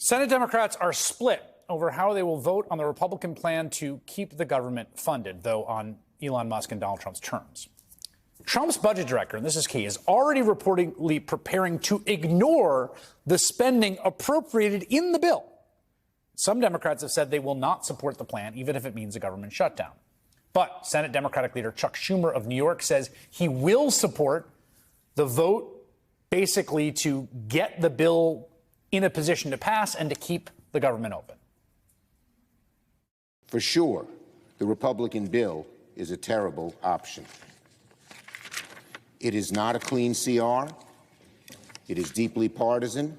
Senate Democrats are split over how they will vote on the Republican plan to keep the government funded, though on Elon Musk and Donald Trump's terms. Trump's budget director, and this is key, is already reportedly preparing to ignore the spending appropriated in the bill. Some Democrats have said they will not support the plan, even if it means a government shutdown. But Senate Democratic leader Chuck Schumer of New York says he will support the vote basically to get the bill in a position to pass and to keep the government open. For sure, the Republican bill is a terrible option. It is not a clean CR. It is deeply partisan.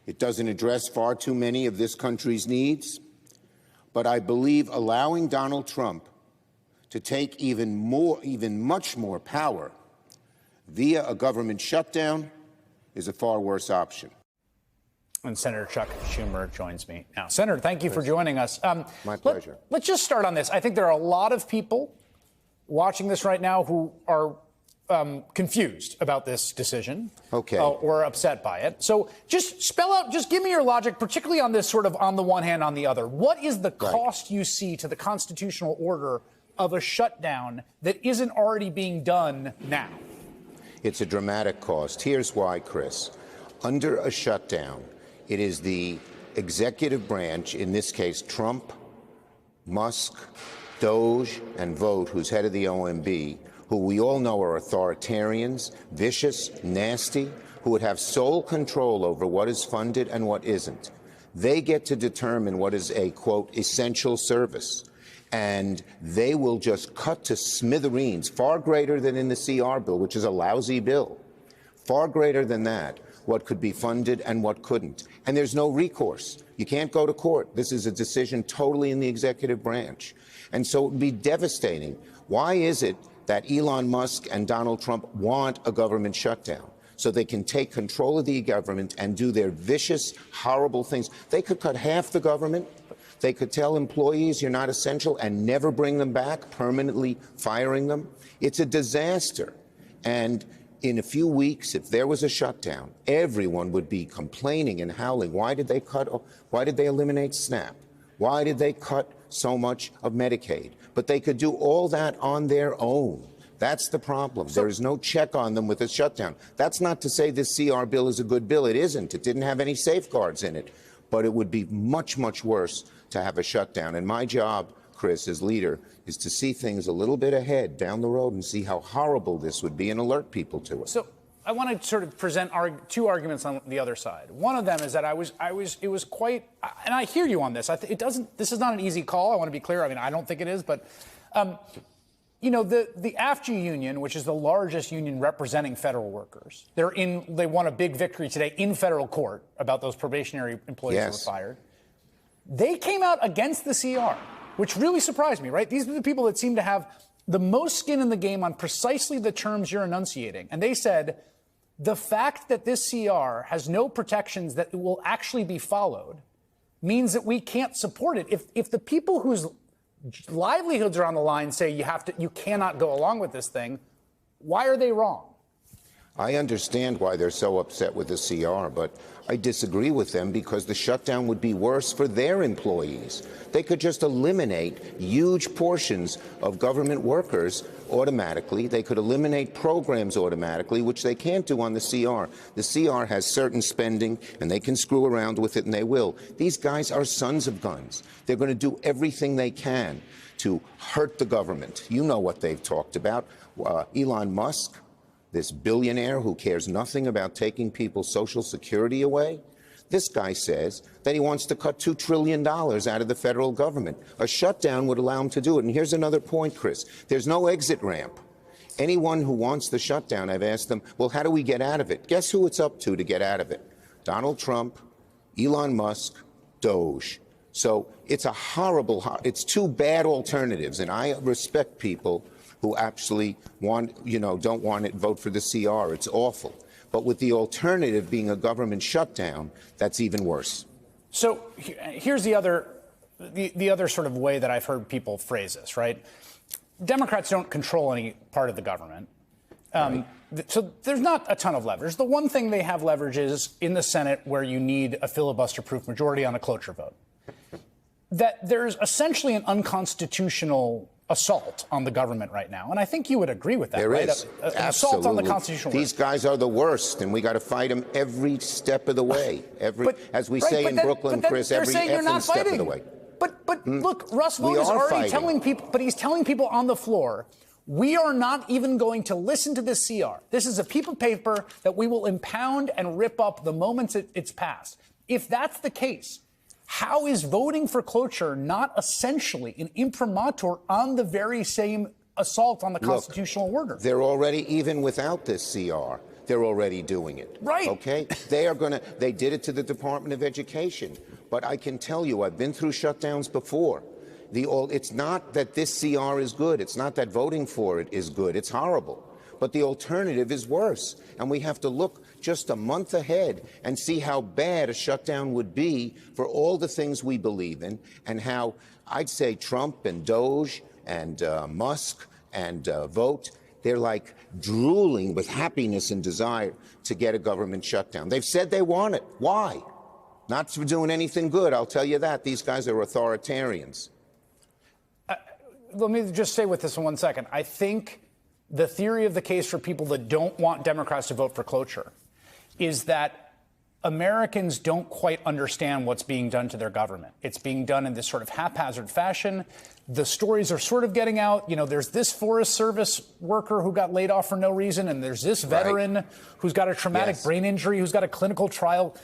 It doesn't address far too many of this country's needs. But I believe allowing Donald Trump to take even much more power via a government shutdown is a far worse option. And Senator Chuck Schumer joins me now. Senator, thank you for joining us. My pleasure. Let's just start on this. I think there are a lot of people watching this right now who are confused about this decision, or upset by it. So just spell out, just give me your logic, particularly on this sort of on the one hand, on the other. What is the cost you see to the constitutional order of a shutdown that isn't already being done now? It's a dramatic cost. Here's why, Chris. Under a shutdown, it is the executive branch, in this case Trump, Musk, Doge, and Vogt, who's head of the OMB, who we all know are authoritarians, vicious, nasty, who would have sole control over what is funded and what isn't. They get to determine what is a, quote, essential service. And they will just cut to smithereens, far greater than in the CR bill, which is a lousy bill, far greater than that, what could be funded and what couldn't. And there's no recourse. You can't go to court. This is a decision totally in the executive branch. And so it would be devastating. Why is it that Elon Musk and Donald Trump want a government shutdown? So they can take control of the government and do their vicious, horrible things. They could cut half the government. They could tell employees you're not essential and never bring them back, permanently firing them. It's a disaster. And in a few weeks, if there was a shutdown, everyone would be complaining and howling. Why did they eliminate SNAP? Why did they cut so much of Medicaid? But they could do all that on their own. That's the problem. There is no check on them with a shutdown. That's not to say this CR bill is a good bill. It isn't. It didn't have any safeguards in it. But it would be much, much worse to have a shutdown. And my job, Chris, as leader, is to see things a little bit ahead down the road and see how horrible this would be and alert people to it. So I want to sort of present two arguments on the other side. One of them is that it was quite, and I hear you on this. This is not an easy call. I want to be clear. I mean, I don't think it is, but you know, the AFGE union, which is the largest union representing federal workers, they won a big victory today in federal court about those probationary employees who were fired. They came out against the CR, which really surprised me, right? These are the people that seem to have the most skin in the game on precisely the terms you're enunciating. And they said the fact that this CR has no protections that will actually be followed means that we can't support it. If the people whose livelihoods are on the line say you cannot go along with this thing, why are they wrong? I understand why they're so upset with the CR, but I disagree with them because the shutdown would be worse for their employees. They could just eliminate huge portions of government workers automatically. They could eliminate programs automatically, which they can't do on the CR. The CR has certain spending, and they can screw around with it, and they will. These guys are sons of guns. They're going to do everything they can to hurt the government. You know what they've talked about. Elon Musk, this billionaire who cares nothing about taking people's Social Security away, this guy says that he wants to cut $2 trillion out of the federal government. A shutdown would allow him to do it. And here's another point, Chris. There's no exit ramp. Anyone who wants the shutdown, I've asked them, well, how do we get out of it? Guess who it's up to get out of it? Donald Trump, Elon Musk, Doge. So it's it's two bad alternatives. And I respect people who actually don't want it, vote for the CR. It's awful. But with the alternative being a government shutdown, that's even worse. So here's the other sort of way that I've heard people phrase this, right? Democrats don't control any part of the government. So there's not a ton of leverage. The one thing they have leverage is in the Senate, where you need a filibuster-proof majority on a cloture vote. That there's essentially an unconstitutional assault on the government right now, and I think you would agree with that. There right? is. An assault on the constitutional. These guys are the worst, and we got to fight them every step of the way. As we say in Brooklyn, Chris, every effing step of the way. But look, Russ Vought is already telling people, but he's telling people on the floor, we are not even going to listen to this CR. This is a piece of paper that we will impound and rip up the moment it's passed. If that's the case, how is voting for cloture not essentially an imprimatur on the very same assault on the constitutional order? They're already, even without this CR, they're already doing it. Right. Okay? They did it to the Department of Education. But I can tell you, I've been through shutdowns before. It's not that this CR is good. It's not that voting for it is good. It's horrible. But the alternative is worse. And we have to look just a month ahead and see how bad a shutdown would be for all the things we believe in, and how I'd say Trump and Doge and Musk and Vought, they're like drooling with happiness and desire to get a government shutdown. They've said they want it. Why? Not for doing anything good, I'll tell you that. These guys are authoritarians. Let me just say with this in 1 second. I think the theory of the case for people that don't want Democrats to vote for cloture is that Americans don't quite understand what's being done to their government. It's being done in this sort of haphazard fashion. The stories are sort of getting out. You know, there's this Forest Service worker who got laid off for no reason, and there's this veteran who's got a traumatic brain injury, who's got a clinical trial.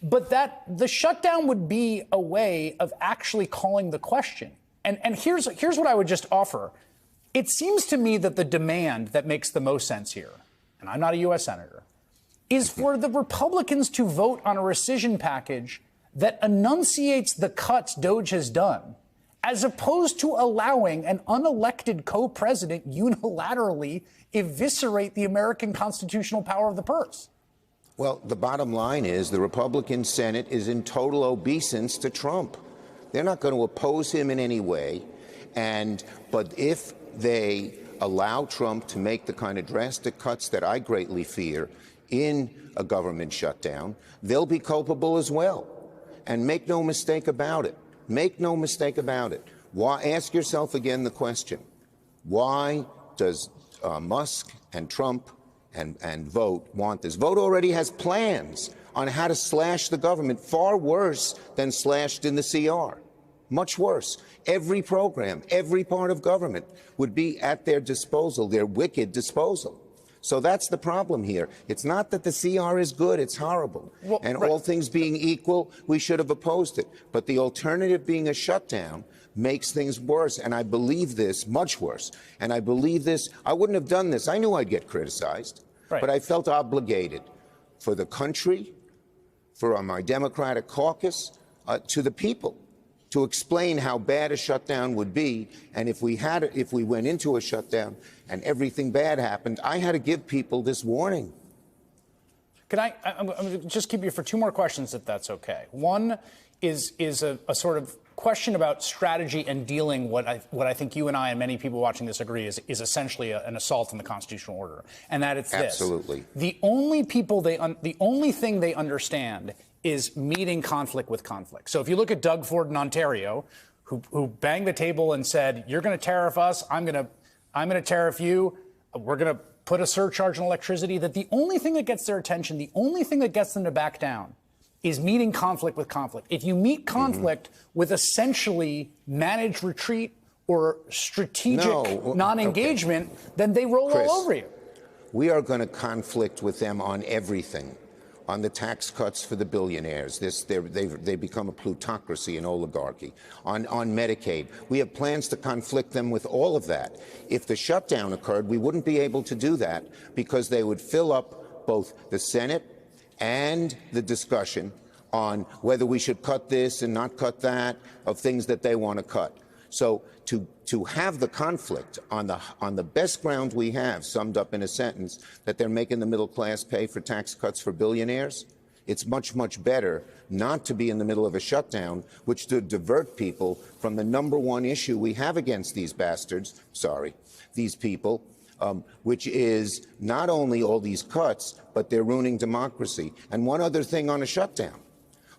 But the shutdown would be a way of actually calling the question. And here's what I would just offer. It seems to me that the demand that makes the most sense here, and I'm not a U.S. Senator, is for the Republicans to vote on a rescission package that enunciates the cuts Doge has done, as opposed to allowing an unelected co-president unilaterally eviscerate the American constitutional power of the purse. Well, the bottom line is the Republican Senate is in total obeisance to Trump. They're not going to oppose him in any way. But if they allow Trump to make the kind of drastic cuts that I greatly fear in a government shutdown, they'll be culpable as well. And make no mistake about it. Make no mistake about it. Ask yourself again the question, why does Musk and Trump and Vought want this? Vought already has plans on how to slash the government, far worse than slashed in the CR. Much worse. Every program, every part of government would be at their disposal, their wicked disposal. So that's the problem here. It's not that the CR is good, it's horrible. All things being equal, we should have opposed it. But the alternative being a shutdown makes things worse. And I believe this, much worse. And I believe this, I wouldn't have done this. I knew I'd get criticized. But I felt obligated for the country, for my Democratic caucus, to the people, to explain how bad a shutdown would be. And if we went into a shutdown and everything bad happened, I had to give people this warning. Can I'm going to just keep you for two more questions, if that's okay. One is a sort of question about strategy and dealing what I think you and I and many people watching this agree is essentially an assault on the constitutional order, and that it's this. Absolutely. The only thing they understand is meeting conflict with conflict. So if you look at Doug Ford in Ontario, who banged the table and said, "You're going to tariff us, I'm going to tariff you, we're going to put a surcharge on electricity," that the only thing that gets their attention, the only thing that gets them to back down, is meeting conflict with conflict. If you meet conflict with essentially managed retreat or strategic non-engagement, then they roll Chris, all over you. We are going to conflict with them on everything. On the tax cuts for the billionaires. They become a plutocracy, an oligarchy. On Medicaid. We have plans to conflict them with all of that. If the shutdown occurred, we wouldn't be able to do that because they would fill up both the Senate and the discussion on whether we should cut this and not cut that, of things that they want to cut. So to have the conflict on the best ground we have, summed up in a sentence, that they're making the middle class pay for tax cuts for billionaires, it's much, much better not to be in the middle of a shutdown, which to divert people from the #1 issue we have against these bastards, these people, which is not only all these cuts, but they're ruining democracy. And one other thing on a shutdown.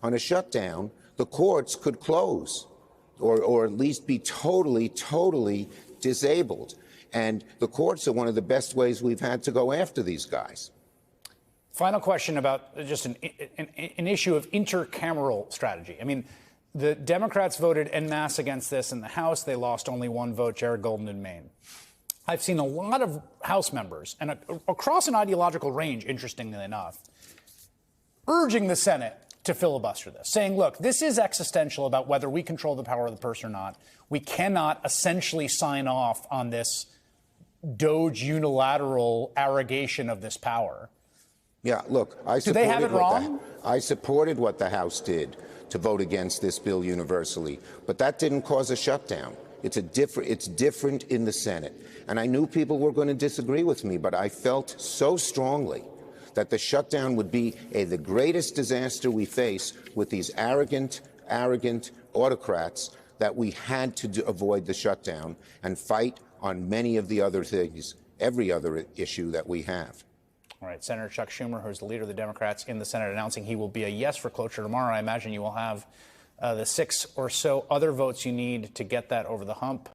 On a shutdown, the courts could close or at least be totally disabled. And the courts are one of the best ways we've had to go after these guys. Final question about just an issue of intercameral strategy. I mean, the Democrats voted en masse against this in the House. They lost only one vote, Jared Golden in Maine. I've seen a lot of House members, and across an ideological range, interestingly enough, urging the Senate to filibuster this, saying, look, this is existential about whether we control the power of the purse or not. We cannot essentially sign off on this Doge unilateral arrogation of this power. Yeah, look, I supported what the House did to vote against this bill universally, but that didn't cause a shutdown. It's different in the Senate. And I knew people were going to disagree with me, but I felt so strongly that the shutdown would be the greatest disaster we face with these arrogant autocrats that we had to avoid the shutdown and fight on many of the other things, every other issue that we have. All right, Senator Chuck Schumer, who's the leader of the Democrats in the Senate, announcing he will be a yes for cloture tomorrow. I imagine you will have the 6 or so other votes you need to get that over the hump.